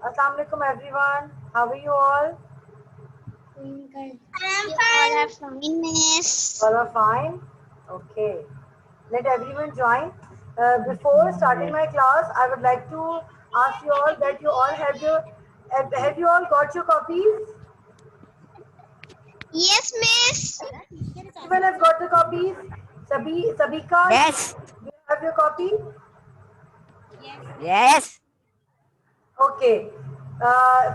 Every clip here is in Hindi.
Assalamu alaikum everyone. How are you all? I'm fine. All are fine, miss. All are fine? Okay. Let everyone join. Before starting my class, I would like to ask you all that you all have you all got your copies? Yes, miss. Everyone has got the copies? Sabika, Yes, you have your copy? yes. Okay.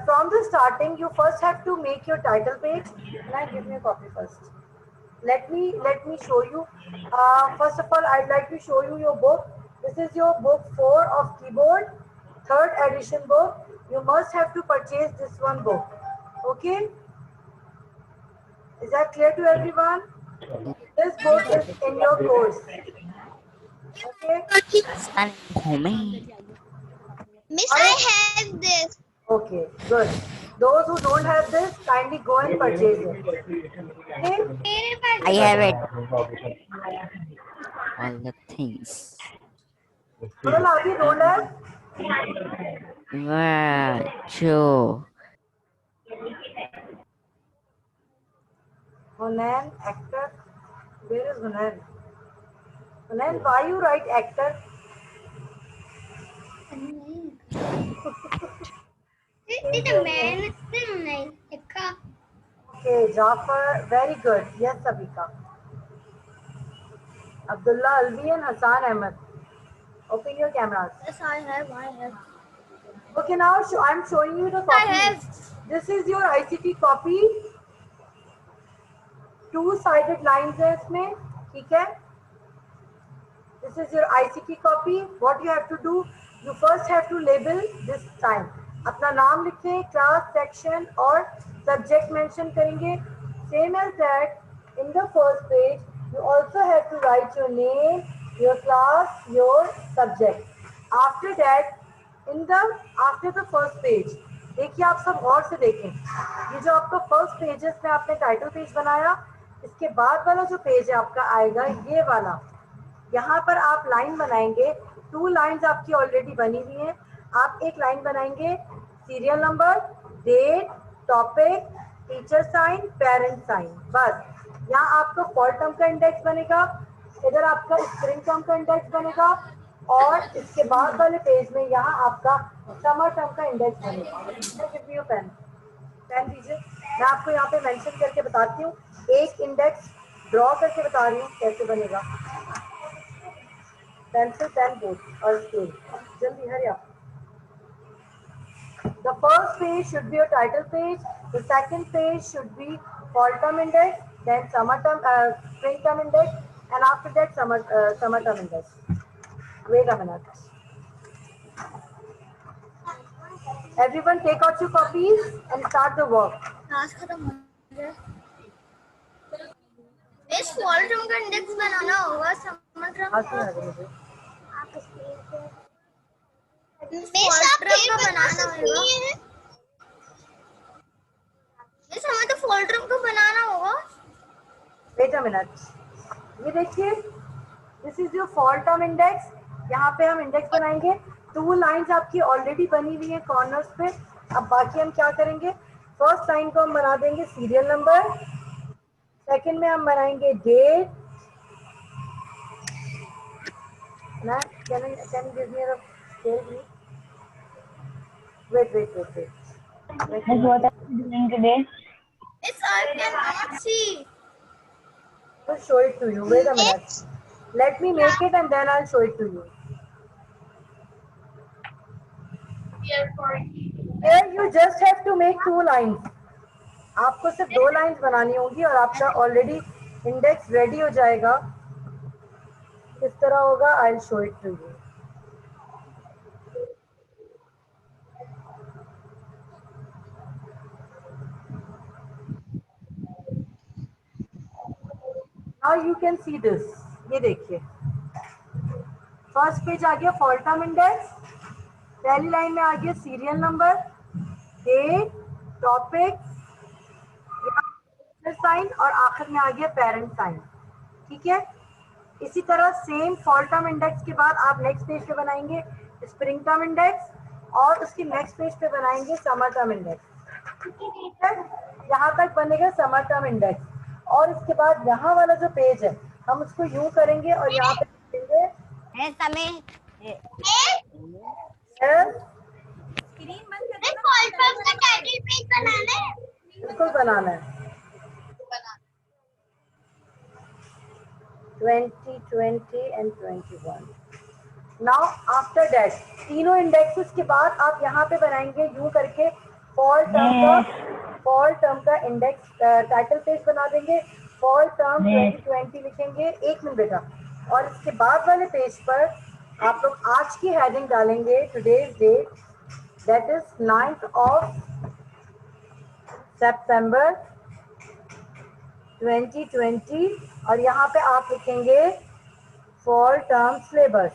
From the starting, you first have to make your title page. Can I give me a copy first? Let me show you. First of all, I'd like to show you your book. This is your book 4 of keyboard, third edition book. You must have to purchase this one book. Okay, is that clear to everyone? This book is in your course. Okay. Son homie. Miss, All right. I have this. Okay. Good. Those who don't have this, kindly go and purchase it. Okay. I have it. All the things. Nurul, you don't have? One, two. Hunain, actor. Where is Hunain? Hunain, why you write actor? This is a man. This is a cup. Okay, Jafar, very good. Yes, Sabika. Abdullah Alvi and Hassan Ahmed. Open your cameras. Yes, I have. Okay, now I'm showing you the I copy. have. This is your ICT copy. Two-sided lines है इसमें, ठीक है? This is your ICT copy. What you have to do? You first have to label this time. अपना नाम लिखें, class, section और subject mention करेंगे. Same as that, in the first page, you also have to write your name, your class, your subject. After that, after the first page, देखिए आप सब गौर से देखें. ये जो आपका फर्स्ट पेजेस में आपने टाइटल पेज बनाया, इसके बाद वाला जो पेज है आपका आएगा ये वाला. यहाँ पर आप लाइन बनाएंगे. 2 लाइन्स आपकी ऑलरेडी बनी हुई हैं. आप एक लाइन बनाएंगे, serial number, date, topic, teacher sign, parent sign. बस यहाँ आपका फॉल टर्म का इंडेक्स बनेगा, इधर आपका स्प्रिंग टर्म का इंडेक्स बनेगा और इसके बाद वाले पेज में यहाँ आपका समर टर्म का इंडेक्स बनेगा. पेन पेन दीजिए. मैं आपको यहाँ पे मेंशन करके बताती हूँ, एक इंडेक्स ड्रॉ करके बता रही हूँ कैसे बनेगा. Pencil, pen, board or scale. Jaldi, hurry up. The first page should be your title page. The second page should be fall term index, then summer term, spring term index, and after that summer term index. Wait a minute. Everyone take out your copies and start the work. Miss fall term का इंडेक्स बनाना होगा. समर टर्म मिस आप पेज बनाना होगा. मिस हमें तो फॉल टर्म का बनाना होगा. Wait a minute. ये देखिए, this is your fall term index. यहाँ पे हम इंडेक्स बनाएंगे. 2 लाइन्स आपकी ऑलरेडी बनी हुई है कॉर्नर्स पे. अब बाकी हम क्या करेंगे, फर्स्ट लाइन को हम बना देंगे सीरियल नंबर, सेकंड में हम बनाएंगे डेट. ना can you give me the scale please. Wait. Miss, what are you doing today? Miss I can not see. We'll show it to you. Wait a minute. Miss Let me make it and then I'll show it to you. Here you just have to make 2 lines. आपको सिर्फ 2 लाइंस बनानी होंगी और आपका ऑलरेडी इंडेक्स रेडी हो जाएगा. किस तरह होगा, I'll show it to you. Now you can see this. ये देखिए, फर्स्ट पेज आ गया फॉल टर्म इंडेक्स. पहली लाइन में आ गया serial number, date, topic, sign और आखिर में आ गया पेरेंट साइन. ठीक है. इसी तरह सेम फॉल टर्म इंडेक्स के बाद आप नेक्स्ट पेज पे बनाएंगे स्प्रिंग टर्म इंडेक्स, और उसकी नेक्स्ट पेज पे बनाएंगे समर टर्म इंडेक्स। ठीक है, यहाँ तक बनेगा समर टर्म इंडेक्स। और इसके बाद यहाँ वाला जो पेज है हम उसको यूं करेंगे और यहाँ पे लिखेंगे है समय कॉल का टाइटल पेज बनाना है। बिल्कुल बनाना है 2020 एंड 21। नाउ आफ्टर दैट तीनों इंडेक्सेस के बाद आप यहाँ पे बनाएंगे यूं करके फॉल टर्म का इंडेक्स टाइटल पेज बना देंगे। फॉल टर्म 2020 लिखेंगे, 1 मिनट बेटा। और इसके बाद वाले पेज पर आप लोग आज की हेडिंग डालेंगे, today's date that is 9th of September 2020। और यहाँ पे आप लिखेंगे फॉल टर्म सिलेबस।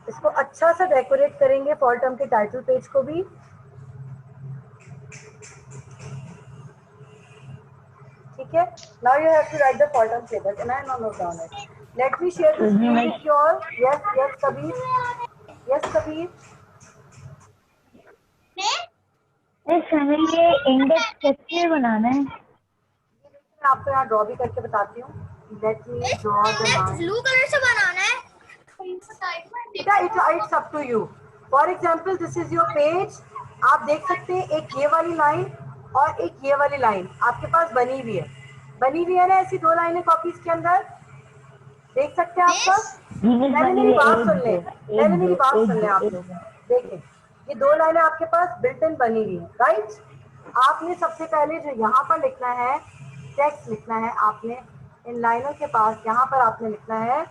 इसको अच्छा सा डेकोरेट करेंगे फॉल टर्म के टाइटल पेज को भी। ठीक है, now you have to write the fall term syllabus and I note down it. Let me share the screen with you all. Yes yes Kabir, yes Kabir. हमें ये इंडेक्स कैसे बनाना है? मैं आपको यहाँ ड्रॉ भी करके बताती हूँ। Let me draw the line. Blue colour से बनाना है। It's up to you. For example, this is your page। आप देख सकते हैं एक ये वाली लाइन और एक ये वाली लाइन आपके पास बनी हुई है ना, ऐसी 2 लाइनें कॉपीज के अंदर देख सकते हैं आप सब। पहले मेरी बात सुन ले, आप लोग देखें, ये 2 लाइनें आपके पास बिल्ट इन बनी हुई है, राइट। आपने सबसे पहले जो यहाँ पर लिखना है टेक्स्ट लिखना है, आपने इन लाइनों के पास यहाँ पर आपने लिखना है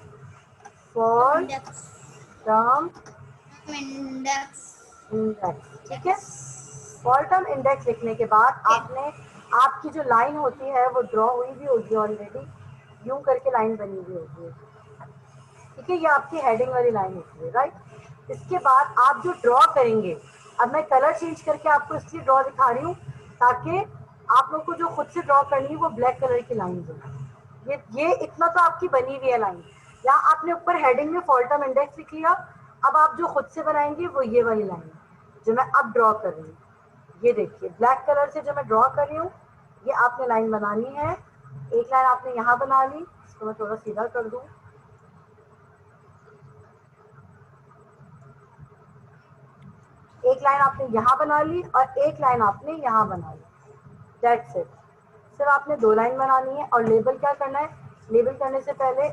फॉल टर्म इंडेक्स। ठीक है, फॉल टर्म इंडेक्स लिखने के बाद आपने आपकी जो लाइन होती है वो ड्रॉ हुई भी होगी ऑलरेडी, यूं करके लाइन बनी हुई होगी। ठीक है, ये आपकी हेडिंग वाली लाइन होती है, राइट। इसके बाद आप जो ड्रॉ करेंगे, अब मैं कलर चेंज करके आपको इसलिए ड्रॉ दिखा रही हूँ ताकि आप लोग को जो खुद से ड्रॉ करनी है वो ब्लैक कलर की लाइन हो। ये इतना तो आपकी बनी हुई है लाइन। यहाँ आपने ऊपर हेडिंग में फॉल टर्म इंडेक्स लिख लिया। अब आप जो खुद से बनाएंगे वो ये वाली लाइन है जो मैं अब ड्रॉ कर रही हूँ। ये देखिए ब्लैक कलर से जो मैं ड्रॉ कर रही हूँ, ये आपने लाइन बनानी है। एक लाइन आपने यहाँ बना ली, इसको मैं थोड़ा सीधा कर दूँ। एक लाइन आपने यहाँ बना ली और एक लाइन आपने यहाँ बना ली, दैट्स इट। सिर्फ आपने 2 लाइन बनानी है। और लेबल क्या करना है, लेबल करने से पहले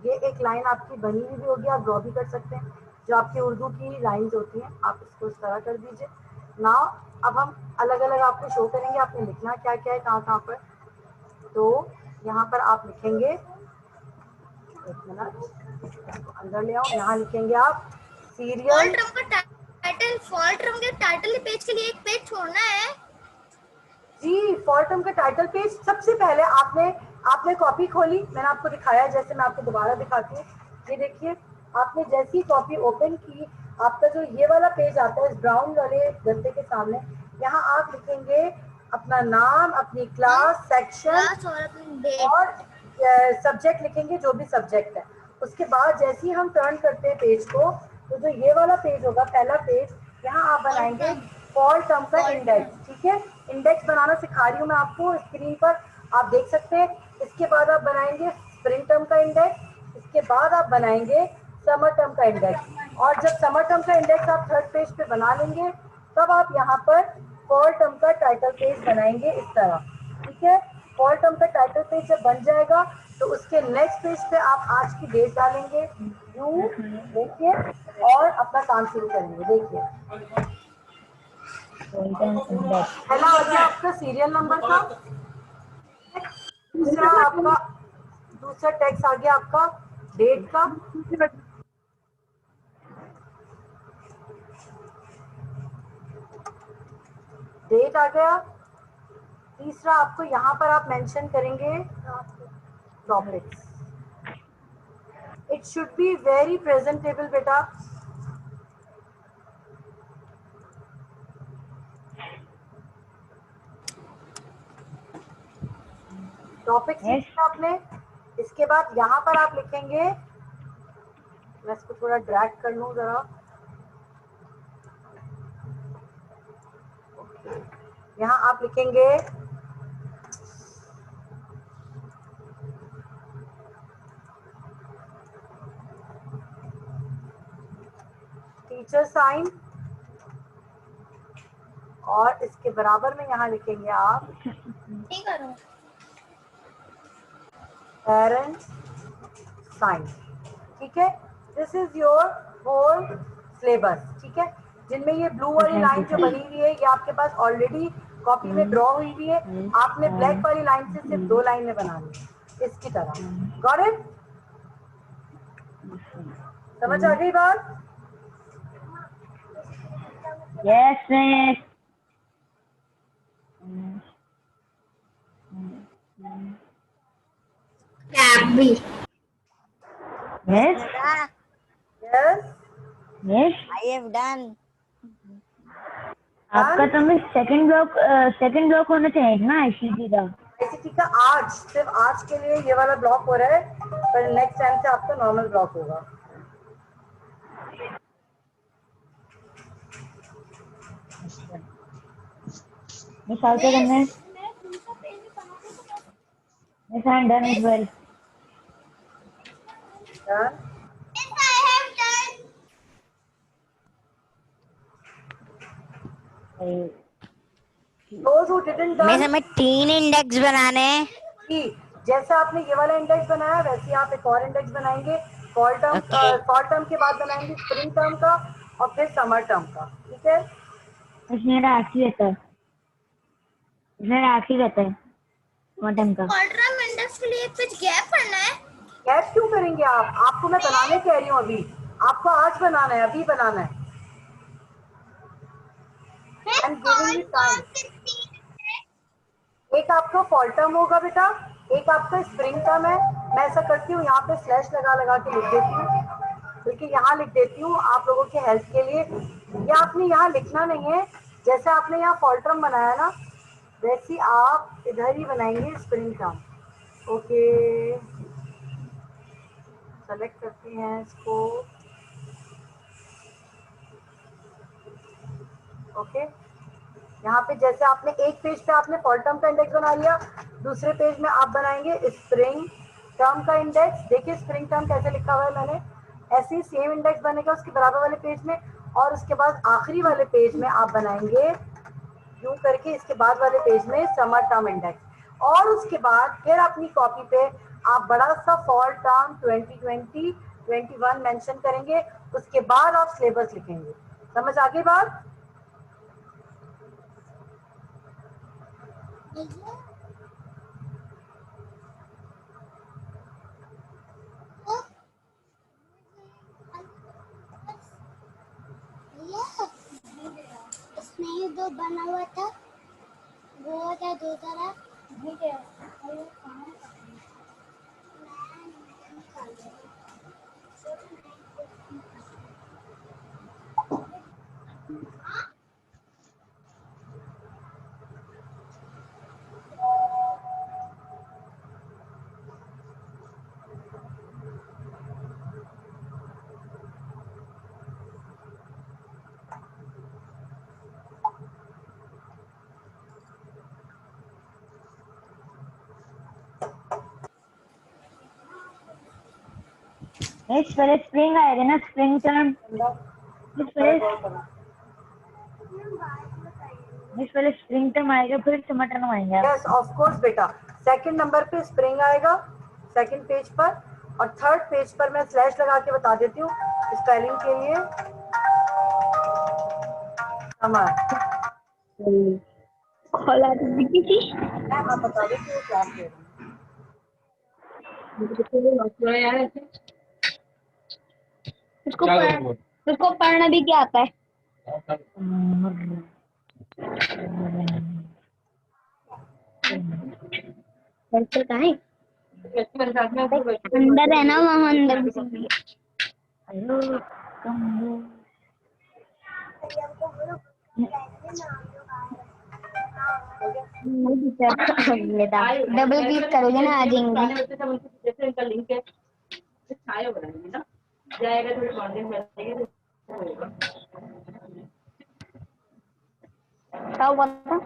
ये एक लाइन आपकी बनी हुई भी होगी, आप ड्रॉ भी कर सकते हैं। जो आपकी उर्दू की लाइंस होती हैं आप इसको इस तरह कर दीजिए। नाउ अब हम अलग अलग आपको शो करेंगे आपने लिखना क्या क्या है कहाँ कहाँ पर। तो यहाँ पर आप लिखेंगे, एक मिनट अंदर ले आओ, यहाँ लिखेंगे आप सीरियल। फॉल टर्म के टाइटल पेज के लिए एक पेज छोड़ना है जी। फॉल टर्म का टाइटल पेज सबसे पहले आपने कॉपी खोली, मैंने आपको दिखाया, जैसे मैं आपको दोबारा दिखाती हूँ। ये देखिए, आपने जैसी कॉपी ओपन की, आपका जो ये वाला पेज आता है इस ब्राउन वाले गद्दे के सामने, यहाँ आप लिखेंगे अपना नाम, अपनी क्लास, सेक्शन और सब्जेक्ट लिखेंगे, जो भी सब्जेक्ट है। उसके बाद जैसे ही हम टर्न करते हैं पेज को, तो जो ये वाला पेज होगा पहला पेज, यहाँ आप बनाएंगे फॉल टर्म का इंडेक्स। ठीक है, इंडेक्स बनाना सिखा रही हूँ मैं आपको, स्क्रीन पर आप देख सकते हैं। इसके बाद आप बनाएंगे स्प्रिंग टर्म का इंडेक्स। इसके बाद आप बनाएंगे समर टर्म का इंडेक्स। और जब समर टर्म का इंडेक्स आप 3rd पेज पे बना लेंगे, तब आप यहाँ पर फॉल टर्म का टाइटल पेज बनाएंगे इस तरह। ठीक है, फॉल टर्म का टाइटल पेज जब बन जाएगा तो उसके नेक्स्ट पेज पे आप आज की डेट डालेंगे, यू देखिए, और अपना काम शुरू करेंगे। देखिए पहला आ गया आपका सीरियल नंबर का, दूसरा टेक्स्ट आ गया आपका डेट का, डेट आ गया। तीसरा आपको यहाँ पर आप मेंशन करेंगे topics. It should be very presentable बेटा। टॉपिक्स लिखा आपने। इसके बाद यहाँ पर आप लिखेंगे, मैं इसको थोड़ा ड्रैग कर लूँ जरा, यहाँ आप लिखेंगे टीचर साइन और इसके बराबर में यहाँ लिखेंगे आप ठीक करो। Parents sign. ठीक है, this is your whole syllabus. ठीक है, जिनमें ये ब्लू वाली लाइन जो बनी हुई है ये आपके पास ऑलरेडी कॉपी में ड्रॉ हुई हुई है। आपने ब्लैक वाली लाइन से सिर्फ 2 लाइनें बनानी है इसकी तरह। Got it? समझ आ गई बात? Yes miss. कैप भी। Yes yes, yes. I have done. आपका तो मिस सेकंड ब्लॉक होना चाहिए ना आईसीटी का। आईसीटी का आज, सिर्फ आज के लिए ये वाला ब्लॉक हो रहा है, पर नेक्स्ट टाइम से आपका नॉर्मल ब्लॉक होगा। मिस हाउ क्या करना है? Miss I am done is well. Done? Those who didn't मैं done, हमें 3 इंडेक्स बनाने हैं। कि जैसा आपने ये वाला इंडेक्स बनाया वैसे ही आप एक और इंडेक्स बनाएंगे। Fall Okay. टर्म के बाद बनाएंगे स्प्रिंग टर्म का और फिर समर टर्म का। ठीक है, मिस मेरा आखिरी रहता है। मेरा आखिरी रहता है मॉडर्न का। क्वाड्रम इंडेक्स के लिए एक पेज गैप करना है। गैप क्यों करेंगे आप? आपको मैं बनाने कह रही हूँ अभी, आपको आज बनाना है, अभी बनाना है। I am giving you time. एक आपका फॉल टर्म होगा बेटा, एक आपका स्प्रिंग टर्म है। मैं ऐसा करती हूँ, यहाँ पे स्लैश लगा लगा के लिख देती हूँ, बल्कि यहाँ लिख देती हूँ आप लोगों के हेल्प के लिए। ये आपने यहाँ लिखना नहीं है, जैसे आपने यहाँ फॉल टर्म बनाया ना वैसे ही आप इधर ही बनाएंगे स्प्रिंग टर्म। ओके, सेलेक्ट करते हैं इसको। ओके, यहाँ पे जैसे आपने एक पेज पे आपने फॉल टर्म का इंडेक्स बना लिया, दूसरे पेज में आप बनाएंगे स्प्रिंग टर्म का इंडेक्स। देखिए स्प्रिंग टर्म कैसे लिखा हुआ है मैंने, ऐसे ही सेम इंडेक्स बनेगा उसके बराबर वाले पेज में, और उसके बाद आखिरी वाले पेज में आप बनाएंगे यूं करके, इसके बाद वाले पेज में समर टर्म इंडेक्स। और उसके बाद फिर अपनी कॉपी पे आप बड़ा सा फॉल टर्म 2020 21 मेंशन करेंगे, उसके बाद आप सिलेबस लिखेंगे। समझ आ गई बात? इसमें ये दो बना हुआ था, वो था दूसरा। मिस पहले स्प्रिंग आएगा ना, स्प्रिंग टर्म। मिस पहले स्प्रिंग टर्म आएगा फिर समर टर्म आएगा। यस ऑफ कोर्स बेटा, सेकंड नंबर पे स्प्रिंग आएगा सेकंड पेज पर, और थर्ड पेज पर मैं स्लैश लगा के बता देती हूँ स्पेलिंग के लिए। समर, मैं आप बता देती हूँ क्लास ले रही हूँ। उसको पढ़ना भी क्या आता है? कहाँ है? अंदर है ना, वहाँ अंदर भी समझिए। हेलो डबल क्लिक करोगे ना आ जाएंगे। क्या हुआ था?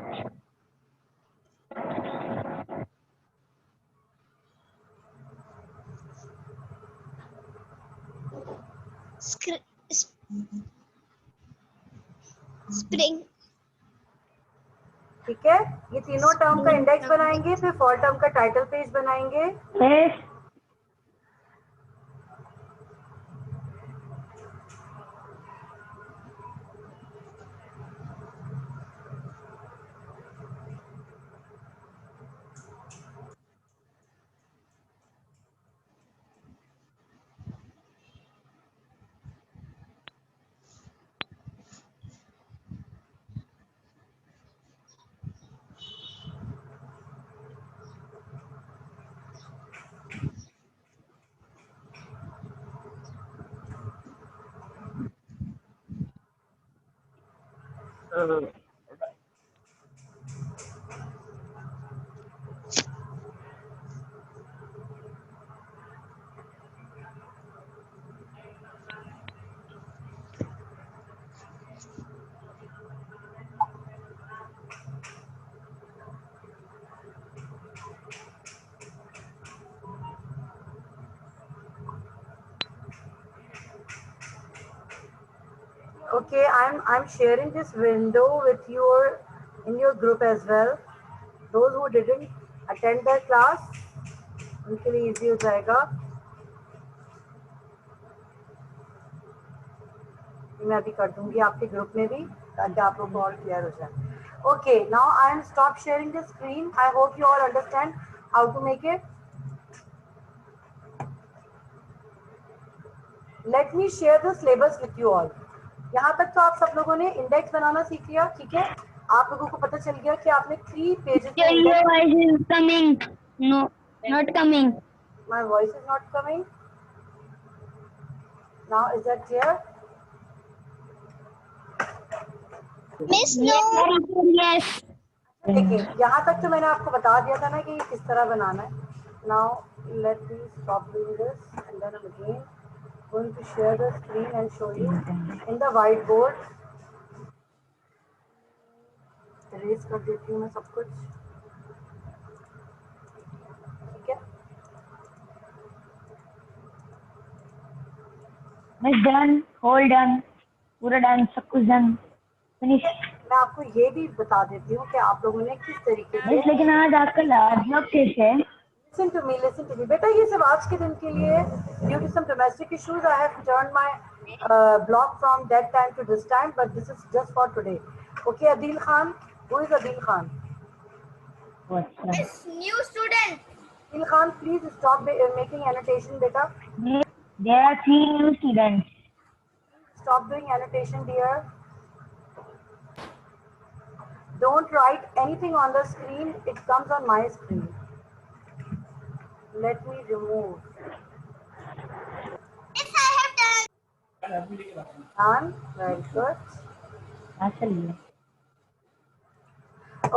स्प्रिंग ठीक है, ये तीनों टर्म का इंडेक्स बनाएंगे, फिर फॉर टर्म का टाइटल पेज बनाएंगे। फिर Okay, I'm sharing this window with your in your group as well. Those who didn't attend the class, उनके लिए easy हो जाएगा। मैं अभी कर दूंगी आपके ग्रुप में भी, ताकि आप लोग को और क्लियर हो जाए। Okay, now I am stop sharing the screen. I hope you all understand how to make it. Let me share the syllabus with you all. यहाँ तक तो आप सब लोगों ने इंडेक्स बनाना सीख लिया, ठीक है। आप लोगों को पता चल गया कि आपने 3 पेजेस में your index. voice is coming. No, not coming. My voice is not coming. Now is that clear? Miss no Yes. देखिए, यहाँ तक तो मैंने आपको बता दिया था ना कि किस तरह बनाना है। Now let me stop doing this and then I'm again going to share the screen and show you in the whiteboard. Erase कर देती हूँ मैं सब कुछ, ठीक है। It's done. All done. पूरा done. सब कुछ done. Finish. मैं आपको ये भी बता देती हूँ कि आप लोगों ने किस तरीके से। मिस लेकिन आज आपका लास्ट ब्लॉक शेष है। Listen to me, listen to me. बेटा ये सिर्फ आज के दिन के लिए, due to some domestic issues, I have turned my block from that time to this time, but this is just for today. Okay, Adil Khan, who is Adil Khan? अच्छा। Miss new student Adil Khan, please stop making annotation, beta. There are 3 new students. Stop doing annotation, dear. Don't write anything on the screen. It comes on my screen. Let me remove. Yes, I have done. Done. Very good. हाँ चलिए।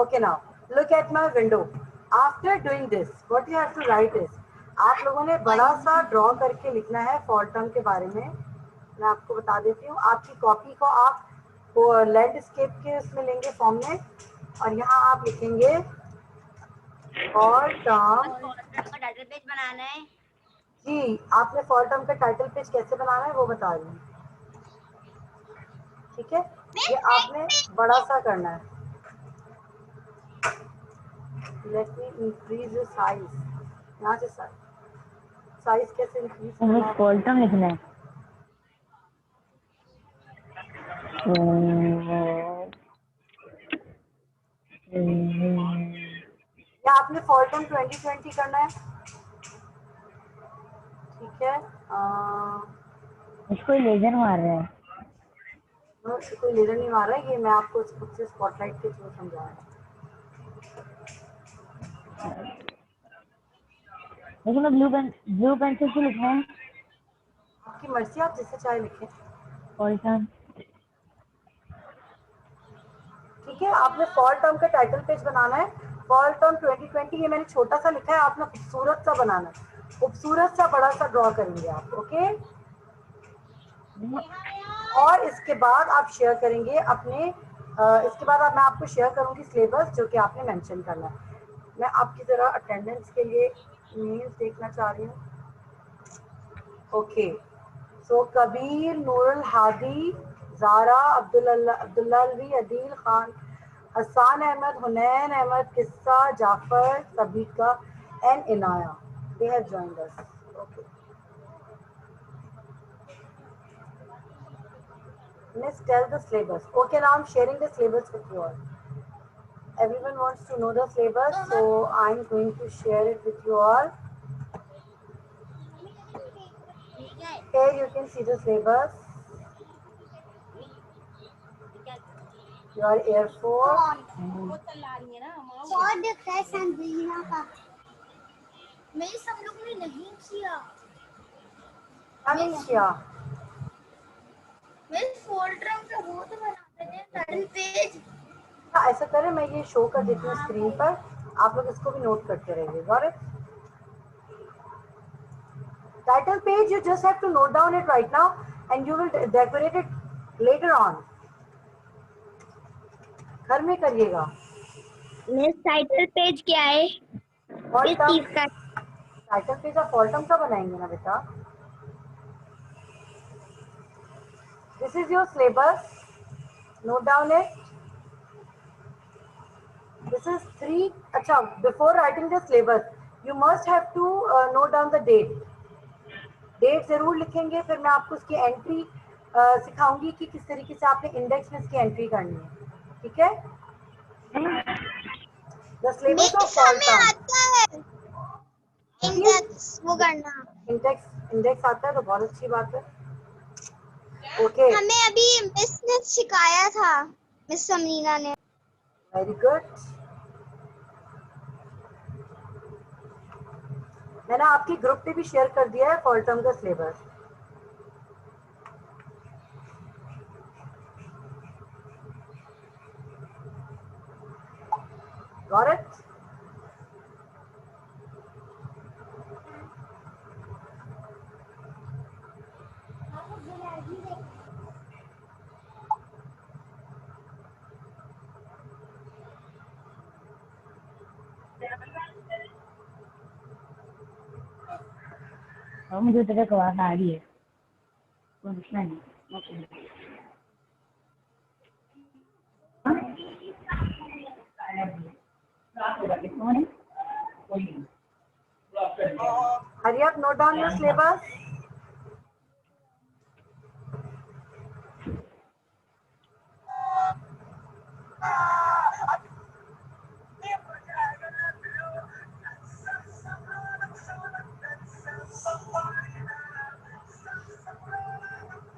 Okay, now look at my window. After doing this, what you have to write is, आप लोगों ने बड़ा सा ड्रॉ करके लिखना है फॉर टर्म के बारे में। मैं आपको बता देती हूँ, आपकी कॉपी को आप लैंडस्केप के उसमें लेंगे फॉर्म में, और यहाँ आप लिखेंगे फॉर टर्म। का टाइटल पेज बनाना है। जी, आपने फॉर टर्म का टाइटल पेज कैसे बनाना है वो बता रही हूँ, ठीक है। ये आपने बड़ा सा करना है। Let me increase size. यहाँ से साइज कैसे इंक्रीज करना है? फॉर टर्म लिखना है। या आपने फॉर टर्म 2020 करना है, ठीक है। इसको लेजर मार रहा है। कोई लेजर नहीं मार रहा है, ये मैं आपको खुद से स्पॉटलाइट के थ्रू समझा रहा हूँ। लेकिन ब्लू पेंसिल से लिखना है। आपकी मर्जी, आप जिससे चाहे लिखें, फॉर टर्म। ठीक है। आपने फॉर टर्म का टाइटल पेज बनाना है। फॉर टर्म 2020 ये मैंने छोटा सा लिखा है, आपने खूबसूरत सा बनाना है, खूबसूरत सा बड़ा सा ड्रॉ करेंगे आप, ओके। और इसके बाद आप शेयर करेंगे अपने इसके बाद अब मैं आपको शेयर करूंगी सिलेबस जो कि आपने मेंशन करना है। मैं आपकी ज़रा अटेंडेंस के लिए मेल्स देखना चाह रही हूँ। ओके, सो कबीर, नूरुल हादी, ज़ारा, अब्दुल्ला अलवी, अदील खान, हसान अहमद, हुनैन अहमद, किस्सा, Jafar, Sabika and Inaya, they have joined us. Okay. Miss, tell the syllabus. Okay, now I'm sharing the syllabus with you all. Everyone wants to know the syllabus, so I'm going to share it with you all. Here you can see the syllabus. Your Air Force. बहुत दिखता है संजीना का। मेरे सब लोग ने नहीं किया। क्या नहीं किया? मेरे फोल्डर का वो तो बनाते थे टाइटल पेज। हाँ, ऐसा करें, मैं ये शो कर देती हूँ स्क्रीन पर, आप लोग इसको भी नोट करते रहिए। Got it? Title page, you just have to note down it right now and you will decorate it later on. घर में करिएगा। मिस टाइटल पेज क्या है? किस चीज का? टाइटल पेज आप फॉल्टम का बनाएंगे ना बेटा। This is your syllabus, note down it. This is 3। अच्छा, before writing the syllabus you must have to note down the date. Date जरूर लिखेंगे, फिर मैं आपको उसकी एंट्री सिखाऊंगी कि किस तरीके से आपने इंडेक्स में इसकी एंट्री करनी है। ठीक है? द सिलेबस ऑफ फॉल्टम। आता है इंडेक्स वो करना। इंडेक्स आता है तो बहुत अच्छी बात है। ओके, हमें अभी मिस ने सिखाया था, मिस समीना ने। Very good. मैंने आपकी ग्रुप पे भी शेयर कर दिया है फॉल्टम का सिलेबस। Got it? मुझे तेरे को आवाज आ रही है, पूछना नहीं। Hurry up, note down your syllabus.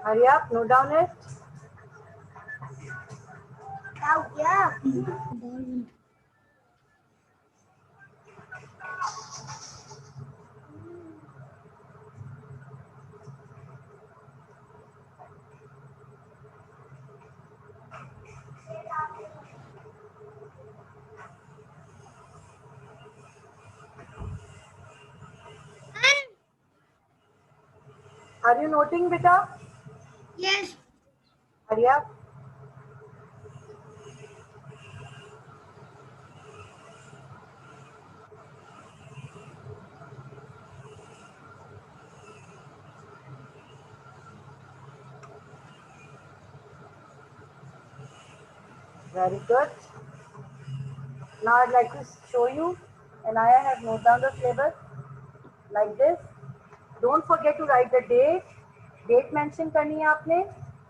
Hurry up, note down it. क्या हो गया? Are you noting, beta? Yes. Hurry up. Very good. Now I'd like to show you, and I have noted down the syllabus like this. Don't forget to write the date. Date mention करनी है आपने,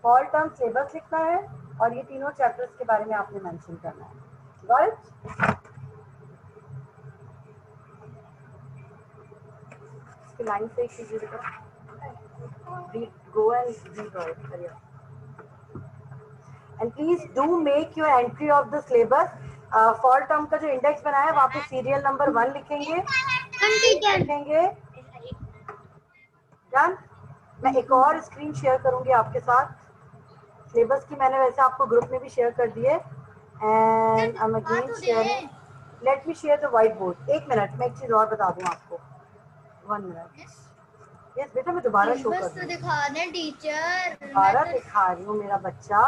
fall term syllabus लिखना है और ये तीनों chapters के बारे में आपने mention करना है। Got it? इसकी line से एक कीजिए बेटा। Go and read it. Hurry up. And please do make your entry of the syllabus. Fall term का जो इंडेक्स बनाया है वहाँ पे सीरियल नंबर 1 लिखेंगे, लिखेंगे। डन। मैं एक और स्क्रीन शेयर करूंगी आपके साथ। सिलेबस की मैंने वैसे आपको ग्रुप में भी शेयर कर दी है। And I am again sharing. Late me share the white board. एक मिनट, मैं एक चीज और बता दूं आपको। 1 मिनट। यस बेटा, मैं दोबारा शो कर दूं। दिखा दे टीचर। दोबारा दिखा रही हूँ मेरा बच्चा।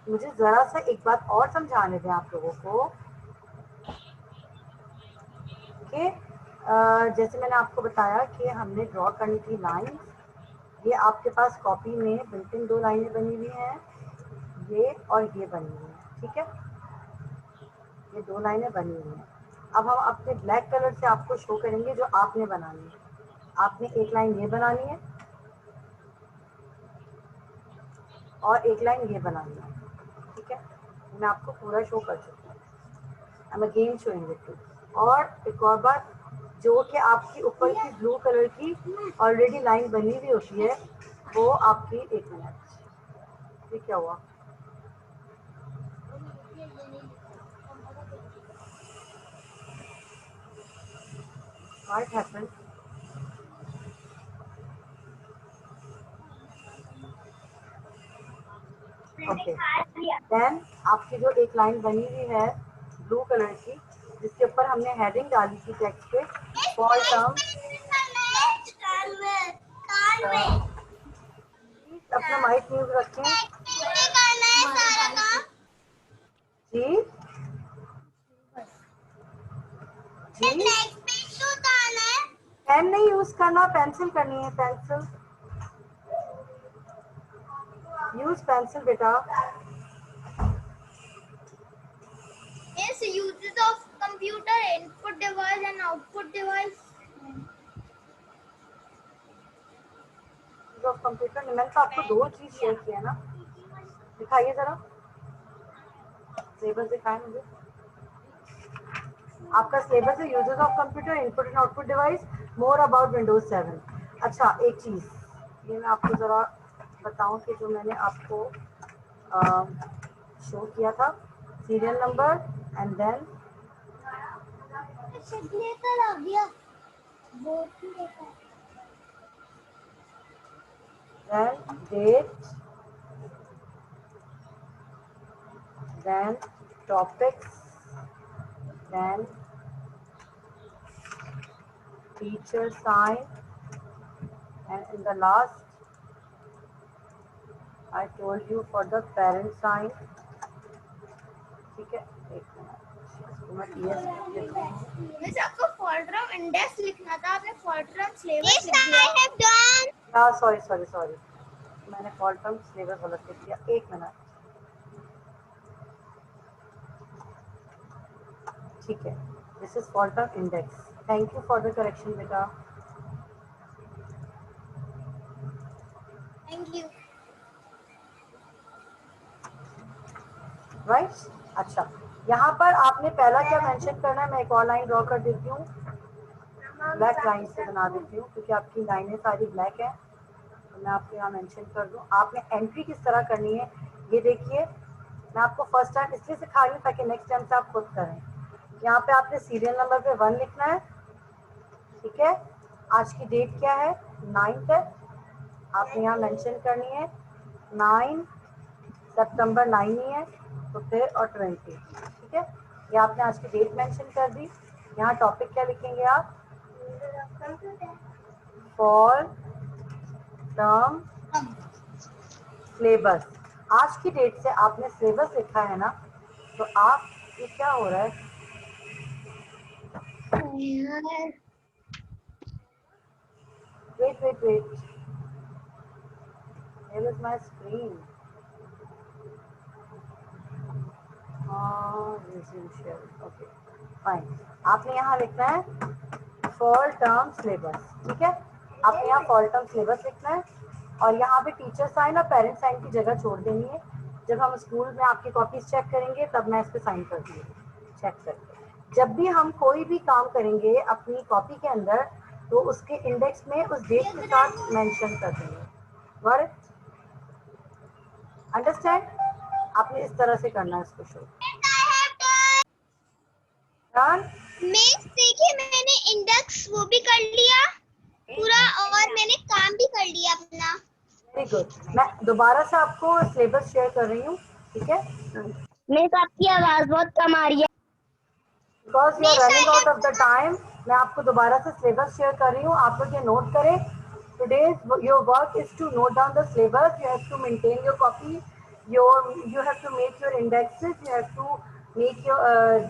मुझे जरा सा एक बात और समझाने दें आप लोगों को कि जैसे मैंने आपको बताया कि हमने ड्रॉ करनी थी लाइन। ये आपके पास कॉपी में बिल्कुल 2 लाइनें बनी हुई हैं, ये और ये बनी हुई है, ठीक है। ये 2 लाइनें बनी हुई हैं। अब हम अपने ब्लैक कलर से आपको शो करेंगे जो आपने बनानी है। आपने एक लाइन ये बनानी है और एक लाइन ये बनानी है, ठीक है। मैं आपको पूरा शो कर चुकी हूँ। I am again showing it to. और एक और बात, जो कि आपकी ऊपर की ब्लू कलर की ऑलरेडी लाइन बनी हुई होती है वो आपकी, एक मिनट, ये क्या हुआ? What happened? ओके, देन आपकी जो एक लाइन बनी हुई है ब्लू कलर की, जिसके ऊपर हमने हेडिंग डाली थी टेक्स्ट पे, फॉर टर्म। अपना माइक म्यूट रखें जी। जी, पेन नहीं यूज करना, पेंसिल करनी है, पेंसिल यूज, पेंसिल बेटा। Yes, uses of computer input device and output device. Computer मैंने तो आपको 2 चीज शेयर किया ना, दिखाइए जरा, सिलेबस दिखाएं मुझे। आपका सिलेबस है uses of computer, input and output device, more about Windows 7। अच्छा, एक चीज ये मैं आपको जरा बताऊं कि जो मैंने आपको शो किया था, सीरियल नंबर एंड देन लेकर आ गया बोर्ड लेकर date, then topics, then teacher sign, and in the last I told you for the parent sign, ठीक है। एक मिनट, मिस आपको फॉल्ट्रम इंडेक्स लिखना था, आपने फॉल्ट्रम सिलेबस लिख दिया। हाँ सॉरी सॉरी सॉरी, मैंने फॉल्टम सिलेबस गलत लिख दिया, एक मिनट, ठीक है। दिस इज फॉल्टम index, thank you for the correction बेटा। Thank you. राइट, अच्छा, यहाँ पर आपने पहला क्या मेंशन करना है, मैं एक और लाइन ड्रॉ कर देती हूँ, ब्लैक लाइन से बना देती हूँ क्योंकि आपकी लाइनें सारी ब्लैक है, तो मैं आपको यहाँ मेंशन कर दूँ। आपने एंट्री किस तरह करनी है ये देखिए, मैं आपको फर्स्ट टाइम इसलिए सिखा रही हूँ ताकि नेक्स्ट टाइम से आप खुद करें। यहाँ पे आपने सीरियल नंबर पे 1 लिखना है, ठीक है। आज की डेट क्या है, 9th है, आपने यहाँ मेंशन करनी है 9 सितंबर, 9 ही है तो फिर और 20, ठीक है। ये आपने आज की डेट मेंशन कर दी। यहाँ टॉपिक क्या लिखेंगे आप, फॉर टर्म सिलेबस। आज की डेट से आपने सिलेबस लिखा है ना, तो आप, ये क्या हो रहा है, wait wait wait, here is my screen, okay fine. आपने यहाँ लिखना है फॉर टर्म सिलेबस, ठीक है। आपने यहाँ फॉर टर्म सिलेबस लिखना है और यहाँ पे टीचर साइन और पेरेंट साइन की जगह छोड़ देनी है। जब हम स्कूल में आपकी कॉपीज चेक करेंगे तब मैं इस पर साइन कर दूँगी, चेक करके। जब भी हम कोई भी काम करेंगे अपनी कॉपी के अंदर, तो उसके इंडेक्स में उस डेट के साथ मेंशन कर देंगे। वर्ड अंडरस्टैंड, आपने इस तरह से करना है इसको शो। मिस देखिए, मैंने इंडेक्स वो भी कर लिया पूरा और मैंने काम भी कर लिया अपना। Very good. मैं दोबारा से आपको सिलेबस शेयर कर रही हूँ, ठीक है। मिस आपकी आवाज बहुत कम आ रही है। Because you are running out of the time, मैं आपको दोबारा से सिलेबस शेयर कर रही हूँ, आप लोग ये नोट करें। Today's your work is to note down the syllabus, you have to maintain your copy you have to make your indexes, you have to make your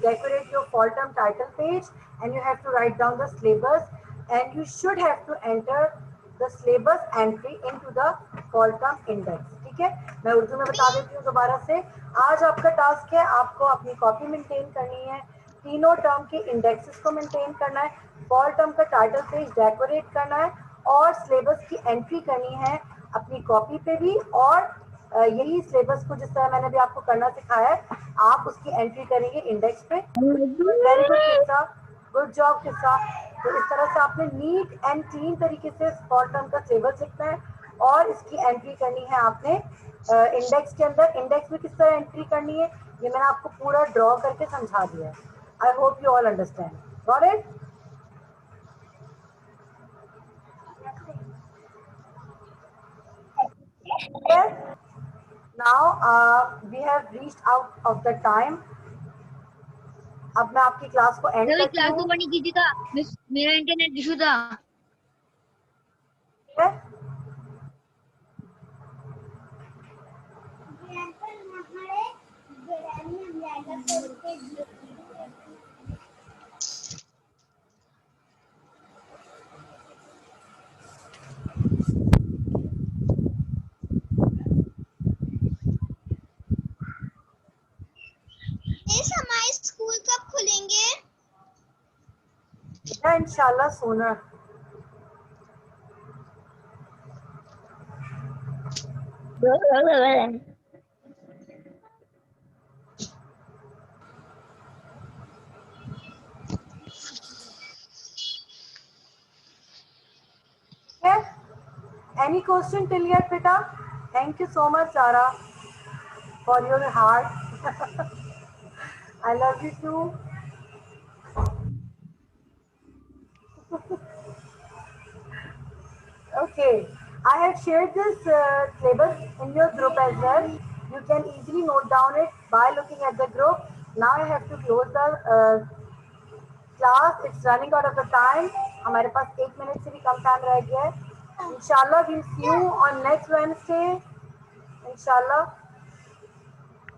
decorate your fall term title page, and you have to write down the syllabus, and you should have to enter the syllabus entry into the fall term index. ठीक है, मैं उर्दू में बता देती हूँ दोबारा से. आज आपका टास्क है, आपको अपनी कॉपी मेंटेन करनी है, तीनों टर्म के इंडेक्सेस को मेंटेन करना है, फॉल टर्म का टाइटल पेज डेकोरेट करना है, और सिलेबस की एंट्री करनी है अपनी कॉपी पे भी, और यही सिलेबस को जिस तरह मैंने भी आपको करना सिखाया है, आप उसकी एंट्री करेंगे इंडेक्स पे. वेरी गुड किस्सा, गुड जॉब किस्सा. तो इस तरह से आपने नीट एंड क्लीन तरीके से फॉल टर्म का सिलेबस लिखना है, और इसकी एंट्री करनी है आपने इंडेक्स के अंदर. इंडेक्स में किस तरह एंट्री करनी है ये मैंने आपको पूरा ड्रॉ करके समझा दिया है. I hope you all understand. Got it? Yes. Now we have reached out of the time. अब मैं आपकी क्लास को एंड करती क्लास हूँ. ओपन नहीं कीजिए था मिस, मेरा इंटरनेट इशू था. ठीक है? मिस हमारे स्कूल कब खुलेंगे? या इंशाल्लाह सोना. Any question till yet, beta? Thank you so much, Zara, for your heart. I love you too. Okay, I have shared this syllabus in your group as well. You can easily note down it by looking at the group. Now I have to close the class. It's running out of the time. हमारे पास 1 मिनट से भी कम टाइम रह गया है. Inshallah, we'll see you on next Wednesday. Inshallah.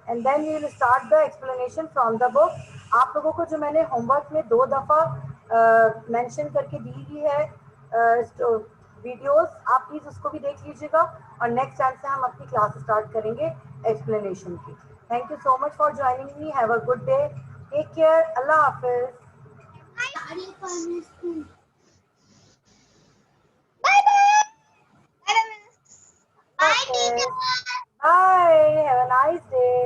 And then we will start the explanation from the book. आप लोगों को जो मैंने होमवर्क में 2 दफ़ा मेंशन करके दी हुई है वीडियोस, आप प्लीज उसको भी देख लीजिएगा, और नेक्स्ट टाइम से हम अपनी क्लास स्टार्ट करेंगे एक्सप्लेनेशन की. Thank you so much for joining me. Have a good day. Take care. Allah हाफिज. Bye bye. Bye teacher. Bye. Have a nice day.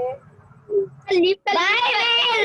Bye.